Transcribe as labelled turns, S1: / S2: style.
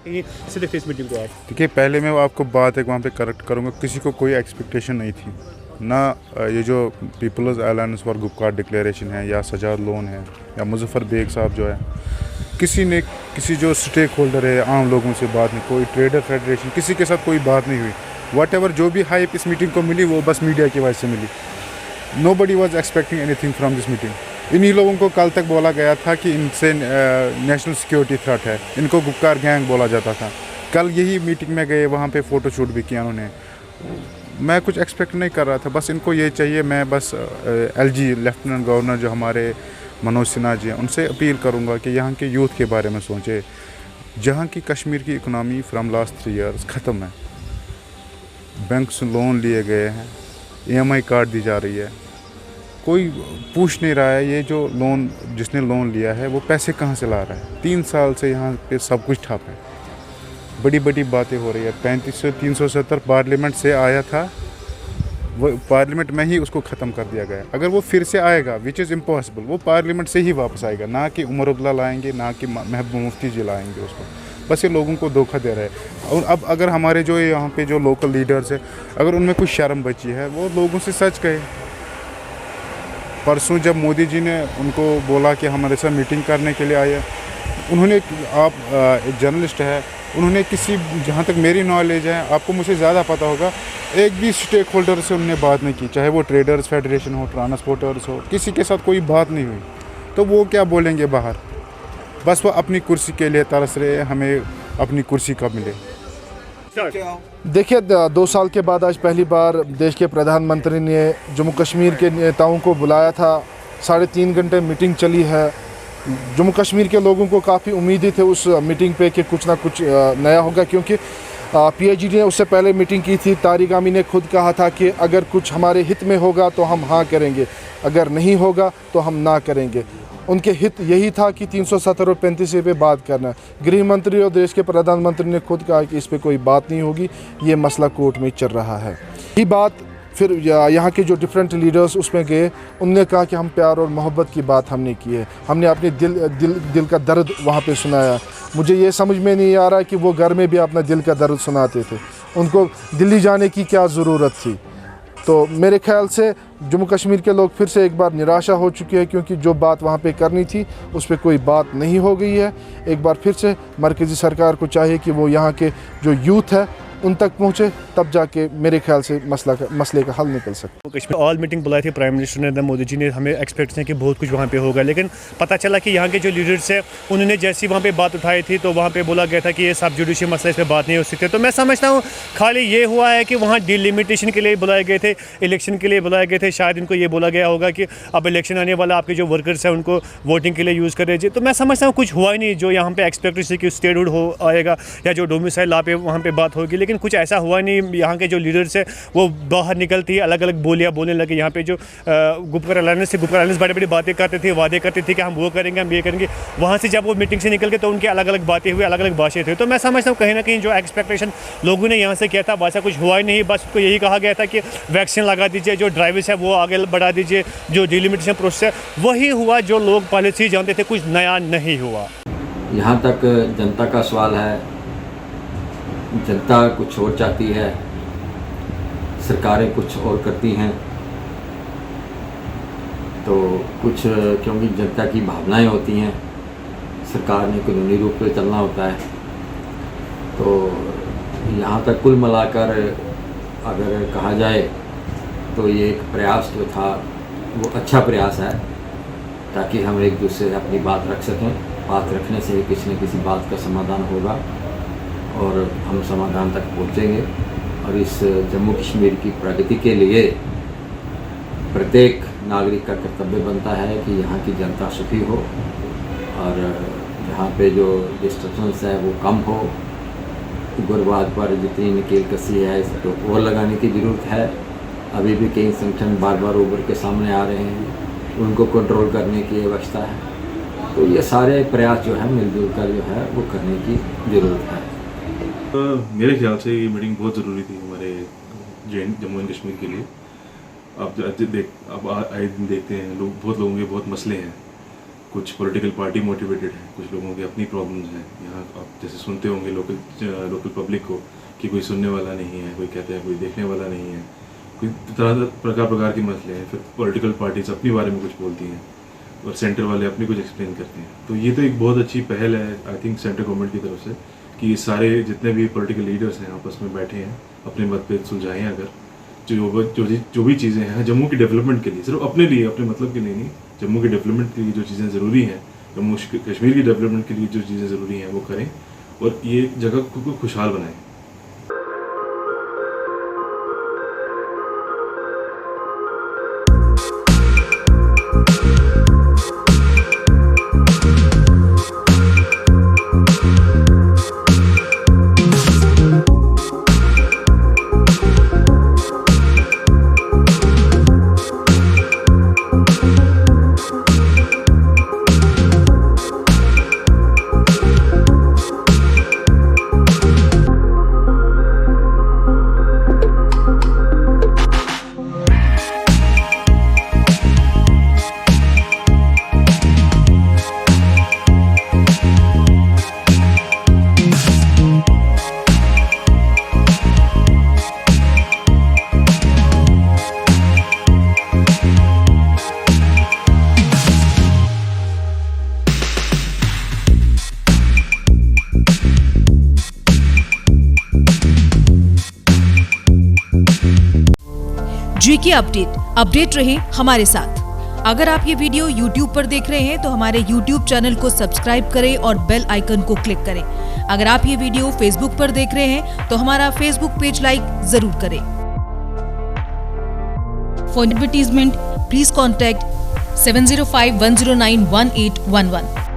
S1: कहीं से देखते इस मीटिंग को आप?
S2: देखिए, पहले मैं आपको बात एक वहाँ पे करेक्ट करूँगा, किसी को कोई एक्सपेक्टेशन नहीं थी ना। ये जो peoples alliance for Gupkar declaration है या सजाद लोन है या मुजफ्फर बेग साहब जो है, किसी जो स्टेक होल्डर है आम लोगों से बात नहीं, कोई ट्रेडर फेडरेशन, किसी के साथ कोई बात नहीं हुई। वट एवर जो भी हाइप इस मीटिंग को मिली वो बस मीडिया की वजह से मिली। Nobody was expecting anything from this meeting. इन्हीं लोगों को कल तक बोला गया था कि इनसे नेशनल सिक्योरिटी थ्रेट है, इनको गुपकार गैंग बोला जाता था। कल यही मीटिंग में गए, वहाँ पे फ़ोटो शूट भी किया उन्होंने। मैं कुछ एक्सपेक्ट नहीं कर रहा था, बस इनको ये चाहिए। मैं बस एलजी लेफ्टिनेंट गवर्नर जो हमारे मनोज सिन्हा जी हैं, उनसे अपील करूँगा कि यहाँ के यूथ के बारे में सोचें। जहाँ की कश्मीर की इकनॉमी फ्राम लास्ट 3 ईयर्स ख़त्म है। बैंक से लोन लिए गए हैं, EMI कार्ड दी जा रही है, कोई पूछ नहीं रहा है ये जो लोन जिसने लोन लिया है वो पैसे कहाँ से ला रहा है। 3 साल से यहाँ पे सब कुछ ठप है, बड़ी बड़ी बातें हो रही है। 370 पार्लियामेंट से आया था, वो पार्लियामेंट में ही उसको ख़त्म कर दिया गया। अगर वो फिर से आएगा, विच इज़ इम्पॉसिबल, वो पार्लियामेंट से ही वापस आएगा, ना कि उमर अब्दुल्ला लाएंगे, ना कि महबूब मुफ्ती जी लाएंगे उसको। बस ये लोगों को धोखा दे रहे हैं। और अब अगर हमारे जो यहाँ पे जो लोकल लीडर्स हैं, अगर उनमें कुछ शर्म बची है, वो लोगों से सच कहे। परसों जब मोदी जी ने उनको बोला कि हमारे साथ मीटिंग करने के लिए आए, उन्होंने, आप एक जर्नलिस्ट है, उन्होंने किसी, जहाँ तक मेरी नॉलेज है, आपको मुझसे ज़्यादा पता होगा, एक भी स्टेक होल्डर से उन्होंने बात नहीं की, चाहे वो ट्रेडर्स फेडरेशन हो, ट्रांसपोर्टर्स हो, किसी के साथ कोई बात नहीं हुई। तो वो क्या बोलेंगे बाहर? बस वो अपनी कुर्सी के लिए तरस रहे हैं, हमें अपनी कुर्सी कब मिले।
S3: देखिए, 2 साल के बाद आज पहली बार देश के प्रधानमंत्री ने जम्मू कश्मीर के नेताओं को बुलाया था। 3.5 घंटे मीटिंग चली है। जम्मू कश्मीर के लोगों को काफ़ी उम्मीदें थे उस मीटिंग पे कि कुछ ना कुछ नया होगा, क्योंकि PIG ने उससे पहले मीटिंग की थी। तारिक आमी ने खुद कहा था कि अगर कुछ हमारे हित में होगा तो हम हाँ करेंगे, अगर नहीं होगा तो हम ना करेंगे। उनके हित यही था कि 370 और 35 पे बात करना। गृह मंत्री और देश के प्रधानमंत्री ने खुद कहा कि इस पे कोई बात नहीं होगी, ये मसला कोर्ट में चल रहा है। ये बात फिर यहाँ के जो डिफरेंट लीडर्स उसमें गए, उनने कहा कि हम प्यार और मोहब्बत की बात हमने की है, हमने अपने दिल का दर्द वहाँ पे सुनाया। मुझे ये समझ में नहीं आ रहा कि वो घर में भी अपना दिल का दर्द सुनाते थे, उनको दिल्ली जाने की क्या ज़रूरत थी। तो मेरे ख्याल से जम्मू कश्मीर के लोग फिर से एक बार निराशा हो चुके हैं, क्योंकि जो बात वहाँ पे करनी थी उस पर कोई बात नहीं हो गई है। एक बार फिर से मरकज़ी सरकार को चाहिए कि वो यहाँ के जो यूथ है उन तक पहुँचे, तब जाके मेरे ख्याल से मसले का हल निकल सकता है।
S1: कश्मीर ऑल मीटिंग बुलाई थी प्राइम मिनिस्टर नरेंद्र मोदी जी ने, हमें एक्सपेक्ट है कि बहुत कुछ वहाँ पे होगा, लेकिन पता चला कि यहाँ के जो लीडर्स हैं उन्होंने जैसी वहाँ पे बात उठाई थी तो वहाँ पे बोला गया था कि ये सब जुडिशियल मसले इस पर बात नहीं हो सकते। तो मैं समझता हूँ खाली ये हुआ है कि वहाँ डिलिमिटेशन के लिए बुलाए गए थे, इलेक्शन के लिए बुलाए गए थे। शायद इनको ये बोला गया होगा कि अब इलेक्शन आने वाला, आपके जो वर्कर्स हैं उनको वोटिंग के लिए यूज़ कर दीजिए। तो मैं समझता हूँ कुछ हुआ ही नहीं जो यहाँ पे एक्सपेक्टेड थी कि स्टेटहुड हो आएगा या जो डोमिसाइल लॉ पे वहाँ पे बात होगी, लेकिन कुछ ऐसा हुआ नहीं। यहाँ के जो लीडर्स है वो बाहर निकलती है, अलग अलग बोलियाँ बोलने लगे। यहाँ पे जो गुपकार अलायंस बड़ी बड़ी बातें करते थे, वादे करते थे कि हम वो करेंगे, हम ये करेंगे। वहाँ से जब वो मीटिंग से निकल के तो उनकी अलग अलग बातें हुई, अलग अलग भाषाएं थे। तो मैं समझता हूँ कहीं ना कहीं जो एक्सपेक्टेशन लोगों ने यहाँ से किया था वैसा कुछ हुआ ही नहीं। बस उसको यही कहा गया था कि वैक्सीन लगा दीजिए, जो ड्राइवर्स है वो आगे बढ़ा दीजिए, जो डिलिमिटेशन प्रोसेस है वही हुआ जो लोग पहले से जानते थे, कुछ नया नहीं हुआ।
S4: यहाँ तक जनता का सवाल है, जनता कुछ और चाहती है, सरकारें कुछ और करती हैं। तो कुछ क्योंकि जनता की भावनाएं होती हैं, सरकार ने कानूनी रूप पे चलना होता है। तो यहाँ तक कुल मिलाकर अगर कहा जाए तो ये एक प्रयास जो था वो अच्छा प्रयास है, ताकि हम एक दूसरे से अपनी बात रख सकें। बात रखने से किसी न किसी बात का समाधान होगा और हम समाधान तक पहुँचेंगे। और इस जम्मू कश्मीर की प्रगति के लिए प्रत्येक नागरिक का कर्तव्य बनता है कि यहाँ की जनता सुखी हो और यहाँ पे जो डिस्टर्बेंस है वो कम हो। उग्रवाद पर जितनी नकेल कसी है इस पर और लगाने की ज़रूरत है। अभी भी कई संगठन बार बार उभर के सामने आ रहे हैं, उनको कंट्रोल करने की आवश्यकता है। तो ये सारे प्रयास जो है मिलजुल कर जो है वो करने की ज़रूरत है।
S5: मेरे ख्याल से ये मीटिंग बहुत ज़रूरी थी हमारे जम्मू एंड कश्मीर के लिए। अब आए दिन देखते हैं लोग, बहुत लोगों के बहुत मसले हैं कुछ पॉलिटिकल पार्टी मोटिवेटेड है, कुछ लोगों की अपनी प्रॉब्लम्स हैं। यहाँ आप जैसे सुनते होंगे लोकल पब्लिक को कि कोई सुनने वाला नहीं है, कोई कहते हैं कोई देखने वाला नहीं है, कोई तरह प्रकार के मसले हैं। फिर पॉलिटिकल पार्टीज अपने बारे में कुछ बोलती हैं और सेंटर वाले अपनी कुछ एक्सप्लेन करते हैं। तो ये तो एक बहुत अच्छी पहल है आई थिंक सेंट्रल गवर्नमेंट की तरफ से कि ये सारे जितने भी पॉलिटिकल लीडर्स हैं आपस में बैठे हैं, अपने मतभेद सुलझाएं। अगर जो भी चीज़ें हैं जम्मू की डेवलपमेंट के लिए, सिर्फ अपने लिए अपने मतलब के लिए नहीं, जम्मू के डेवलपमेंट के लिए जो चीज़ें ज़रूरी हैं, जम्मू कश्मीर की डेवलपमेंट के लिए जो चीज़ें ज़रूरी हैं वो करें और ये जगह को खुशहाल बनाएं।
S6: जीके अपडेट रहे हमारे साथ। अगर आप ये वीडियो YouTube पर देख रहे हैं तो हमारे YouTube चैनल को सब्सक्राइब करें और बेल आइकन को क्लिक करें। अगर आप ये वीडियो Facebook पर देख रहे हैं तो हमारा Facebook पेज लाइक जरूर करें। For advertisement please contact 705-109-1811।